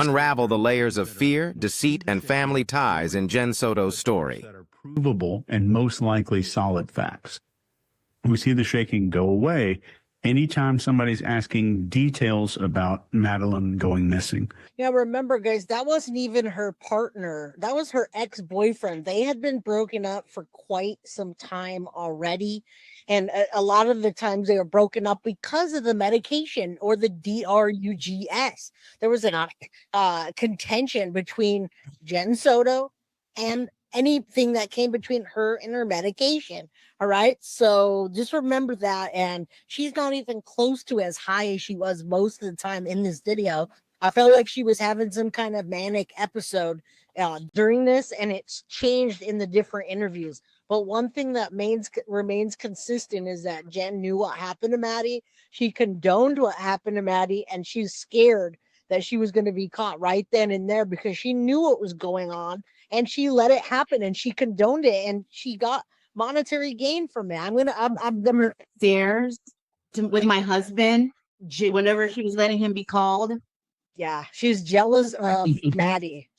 Unravel the layers of fear, deceit, and family ties in Jen Soto's story. That are provable and most likely solid facts. We see the shaking go away anytime somebody's asking details about Madeline going missing. Yeah, remember, guys, that wasn't even her partner. That was her ex-boyfriend. They had been broken up for quite some time already. And a lot of the times they were broken up because of the medication or the drugs. There was a contention between Jen Soto and anything that came between her and her medication. All right. So just remember that. And she's not even close to as high as she was most of the time in this video. I felt like she was having some kind of manic episode during this, and it's changed in the different interviews. But one thing that remains consistent is that Jen knew what happened to Maddie. She condoned what happened to Maddie, and she's scared that she was going to be caught right then and there because she knew what was going on, and she let it happen, and she condoned it, and she got monetary gain from it. I'm gonna stairs with my husband whenever she was letting him be called. Yeah, she's jealous of Maddie.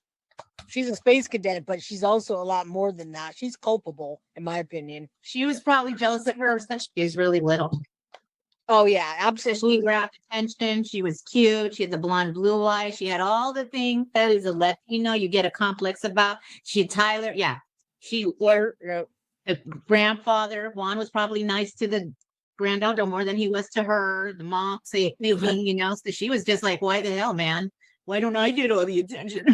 She's a space cadet, but she's also a lot more than that. She's culpable, in my opinion. She was probably jealous of her since she was really little. Oh, yeah, absolutely. She grabbed attention. She was cute. She had the blonde blue eyes. She had all the things that is a Latino you get a complex about. She had Tyler. Yeah. Her grandfather, Juan, was probably nice to the granddaughter more than he was to her. The mom, so she was just like, why the hell, man? Why don't I get all the attention?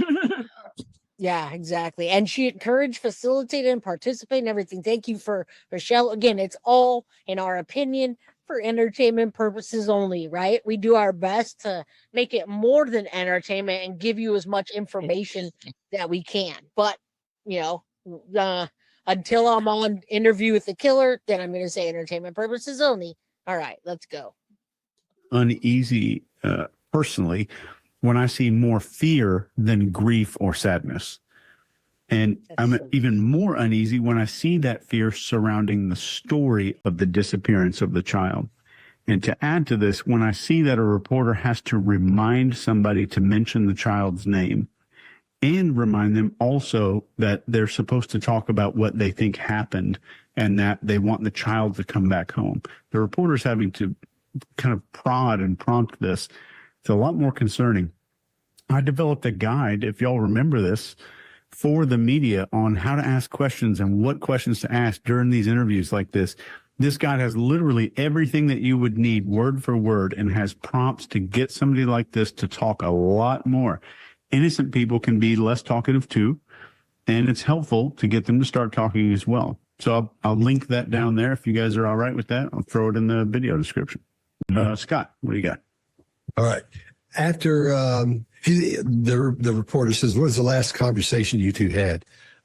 Yeah, exactly. And she encouraged, facilitated, and participated in everything. Thank you for Michelle. Again, it's all, in our opinion, for entertainment purposes only, right? We do our best to make it more than entertainment and give you as much information that we can. But, until I'm on Interview with the Killer, then I'm going to say entertainment purposes only. All right, let's go. Uneasy, personally, when I see more fear than grief or sadness. And I'm even more uneasy when I see that fear surrounding the story of the disappearance of the child. And to add to this, when I see that a reporter has to remind somebody to mention the child's name and remind them also that they're supposed to talk about what they think happened and that they want the child to come back home. The reporter's having to kind of prod and prompt this. It's a lot more concerning. I developed a guide, if y'all remember this, for the media on how to ask questions and what questions to ask during these interviews like this. This guide has literally everything that you would need word for word and has prompts to get somebody like this to talk a lot more. Innocent people can be less talkative too, and it's helpful to get them to start talking as well. So I'll link that down there. If you guys are all right with that, I'll throw it in the video description. Scott, what do you got? All right. After the reporter says, what was the last conversation you two had?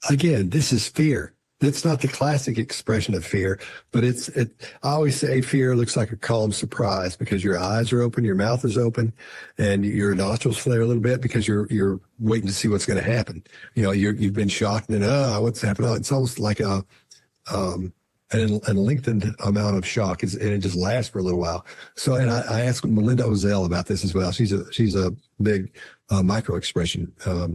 Again, this is fear. It's not the classic expression of fear, but I always say fear looks like a calm surprise because your eyes are open, your mouth is open, and your nostrils flare a little bit because you're waiting to see what's going to happen. You've been shocked and what's happening? It's almost like a lengthened amount of shock, and it just lasts for a little while. So, and I asked Melinda Ozell about this as well. She's a big micro expression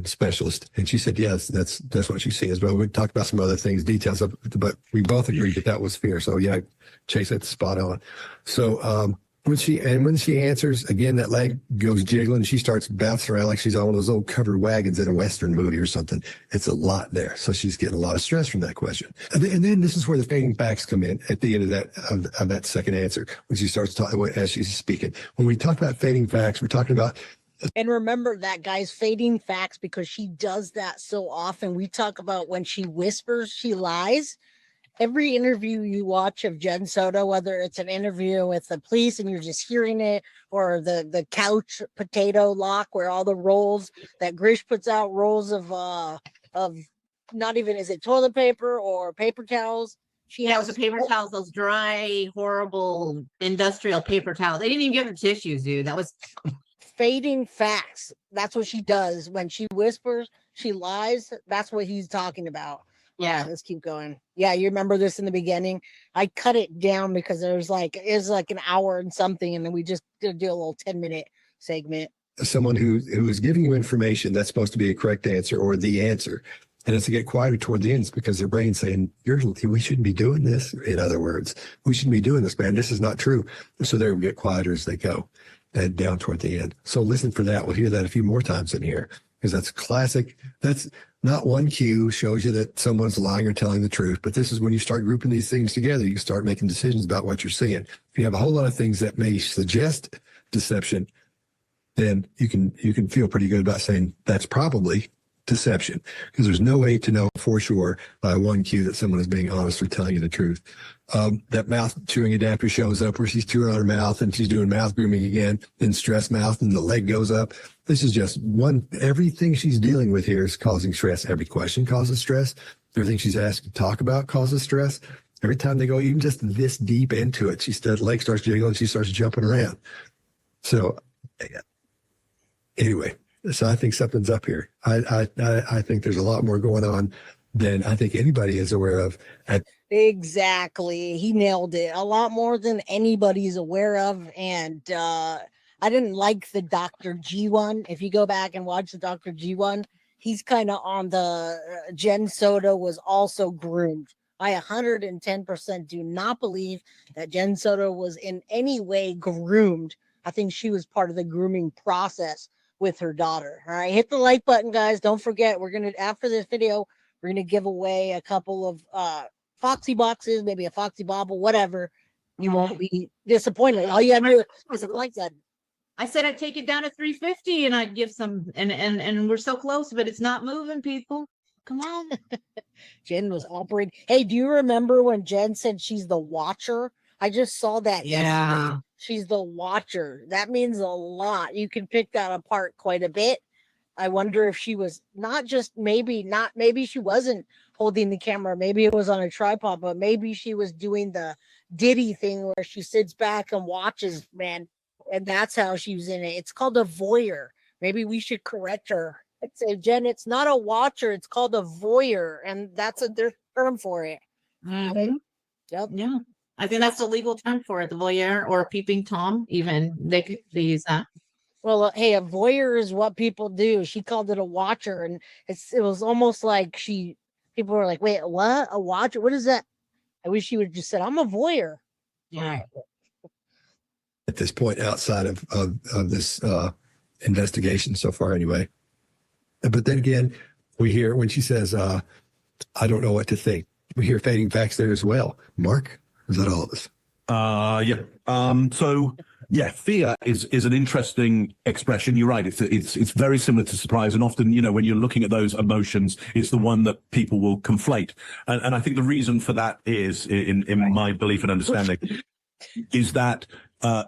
specialist, and she said yes, that's what she sees. But we talked about some other things, details, but we both agreed that was fear. So yeah, Chase, that's spot on. So when she answers again, that leg goes jiggling. She starts bouncing around like she's on one of those old covered wagons in a Western movie or something. It's a lot there. So she's getting a lot of stress from that question. And then this is where the fading facts come in at the end of that second answer, when she starts talking as she's speaking. When we talk about fading facts, we're talking about. And remember that, guys, fading facts, because she does that so often. We talk about when she whispers, she lies. Every interview you watch of Jen Soto, whether it's an interview with the police and you're just hearing it, or the couch potato lock where all the rolls that Grish puts out, rolls of not even, is it toilet paper or paper towels? It was the paper towels, those dry, horrible industrial paper towels. They didn't even give her tissues, dude. That was fading facts. That's what she does. When she whispers, she lies. That's what he's talking about. Yeah, let's keep going. Yeah, you remember this in the beginning? I cut it down because it was like an hour and something, and then we just did a little 10-minute segment. someone who is giving you information that's supposed to be a correct answer or the answer. And as they get quieter toward the end, it's because their brain's saying, we shouldn't be doing this. In other words, we shouldn't be doing this, man. This is not true. So they'll get quieter as they go and down toward the end. So listen for that. We'll hear that a few more times in here because that's classic. That's not one cue shows you that someone's lying or telling the truth. But this is when you start grouping these things together, you start making decisions about what you're seeing. If you have a whole lot of things that may suggest deception, then you can feel pretty good about saying that's probably deception, because there's no way to know for sure by one cue that someone is being honest or telling you the truth. That mouth chewing adapter shows up where she's chewing on her mouth and she's doing mouth grooming again, then stress mouth and the leg goes up. This is just everything she's dealing with here is causing stress. Every question causes stress. Everything she's asked to talk about causes stress. Every time they go even just this deep into it, the leg starts jiggling, she starts jumping around. So anyway, so I think something's up here. I think there's a lot more going on than I think anybody is aware of. Exactly. He nailed it. A lot more than anybody's aware of. And I didn't like the Dr. G one. If you go back and watch the Dr. G one, he's kind of on the Jen Soto was also groomed. I 110% do not believe that Jen Soto was in any way groomed. I think she was part of the grooming process with her daughter. All right, hit the like button, guys. Don't forget, after this video, we're gonna give away a couple of Foxy boxes, maybe a Foxy Bobble, whatever. You won't be disappointed. All you have to do is hit the like button. I said I'd take it down to 350 and I'd give some, and we're so close, but it's not moving, people. Come on. Jen was operating. Hey, do you remember when Jen said she's the watcher? I just saw that yesterday. She's the watcher. That means a lot. You can pick that apart quite a bit. I wonder if she was maybe she wasn't holding the camera. Maybe it was on a tripod, but maybe she was doing the Diddy thing where she sits back and watches, man. And that's how she was in it. It's called a voyeur. Maybe we should correct her. I'd say, Jen, it's not a watcher. It's called a voyeur. And that's a term for it. Mm-hmm. Yep. Yeah. I think that's the legal term for it, the voyeur or a peeping Tom, even. They use that. Well, hey, a voyeur is what people do. She called it a watcher. And it was almost like people were like, wait, what? A watcher? What is that? I wish she would have just said, I'm a voyeur. Yeah. At this point, outside of this investigation so far anyway. But then again, we hear when she says, I don't know what to think. We hear fading facts there as well. Mark, is that all of us? Yeah. Fear is an interesting expression. You're right. It's very similar to surprise. And often, when you're looking at those emotions, it's the one that people will conflate. And I think the reason for that is, in my belief and understanding, is that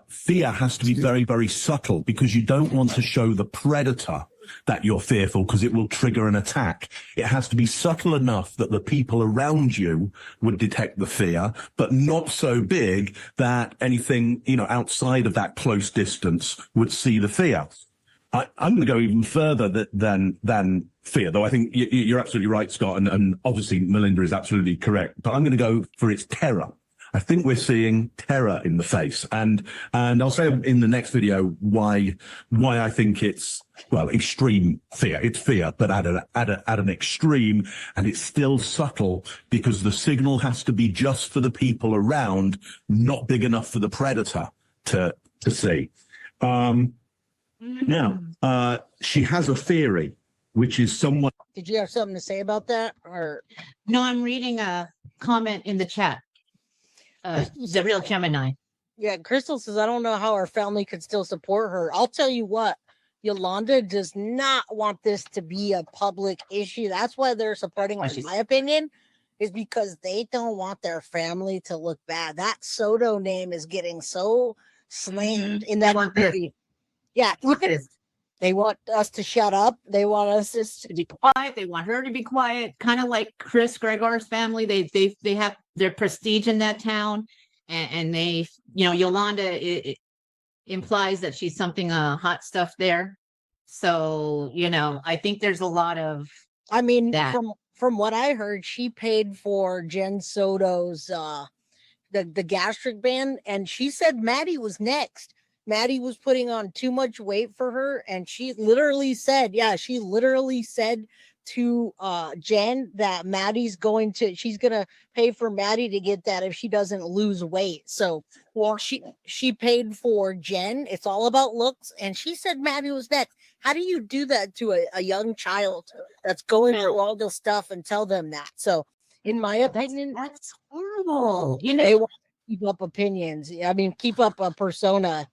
fear has to be very, very subtle, because you don't want to show the predator that you're fearful, because it will trigger an attack. It has to be subtle enough that the people around you would detect the fear, but not so big that anything, outside of that close distance would see the fear. I'm going to go even further than fear, though I think you're absolutely right, Scott, and obviously Melinda is absolutely correct, but I'm going to go for its terror. I think we're seeing terror in the face, and I'll say in the next video why I think it's, well, extreme fear. It's fear, but at an extreme, and it's still subtle, because the signal has to be just for the people around, not big enough for the predator to see. Now, she has a theory, which is somewhat. Did you have something to say about that? Or No, I'm reading a comment in the chat. The real Gemini. yeah, Crystal says, I don't know how our family could still support her. I'll tell you what, Yolanda does not want this to be a public issue. That's why they're supporting her, in my opinion, is because they don't want their family to look bad. That Soto name is getting so slammed in that movie. Yeah, Look at it. they want us to shut up. They want us To be quiet. They want her to be quiet. Kind of like Chris Gregor's family. They have their prestige in that town, and they, Yolanda, it implies that she's something hot stuff there. So I think there's a lot of. I mean, that. From what I heard, she paid for Jen Soto's the gastric band, and she said Maddie was next. Maddie was putting on too much weight for her, and she literally said to Jen that she's gonna pay for Maddie to get that if she doesn't lose weight. So she paid for Jen. It's all about looks, and she said Maddie was next. How do you do that to a young child that's going through all this stuff and tell them that? So in my opinion, That's horrible. they want to keep up opinions. I mean, keep up a persona.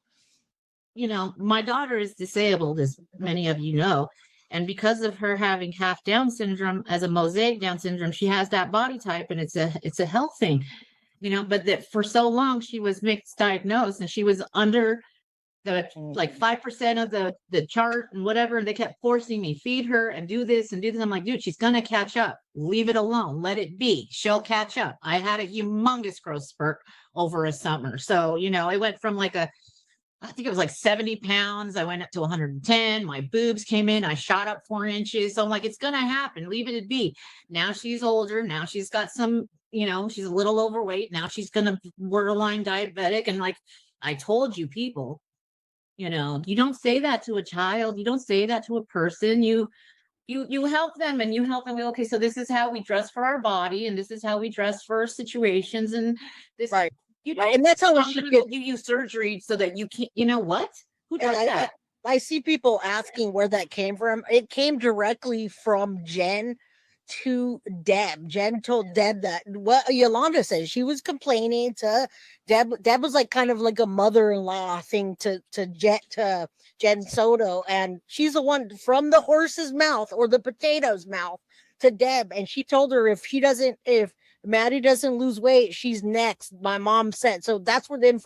My daughter is disabled, as many of you know. And because of her having half Down syndrome, as a mosaic Down syndrome, she has that body type, and it's a health thing, but that for so long she was mixed diagnosed, and she was under the like 5% of the chart and whatever. And they kept forcing me, feed her and do this and do this. I'm like, dude, she's gonna catch up. Leave it alone. Let it be. She'll catch up. I had a humongous growth spurt over a summer. So, it went from I think it was like 70 pounds. I went up to 110. My boobs came in. I shot up 4 inches. So I'm like, it's going to happen. Leave it be. Now she's older. Now she's got some, she's a little overweight. Now she's going to borderline diabetic. And like I told you, people, you don't say that to a child. You don't say that to a person. You help them, and you help them. Okay, so this is how we dress for our body, and this is how we dress for situations. And this, Right. And that's how you use surgery so that you can't, what? Who does that? I see people asking where that came from. It came directly from Jen to Deb. Jen told Deb that what Yolanda said. She was complaining to Deb. Deb was like kind of like a mother-in-law thing to Jen Soto, and she's the one from the horse's mouth or the potato's mouth to Deb, and she told her if Maddie doesn't lose weight, she's next. My mom said so. That's where the information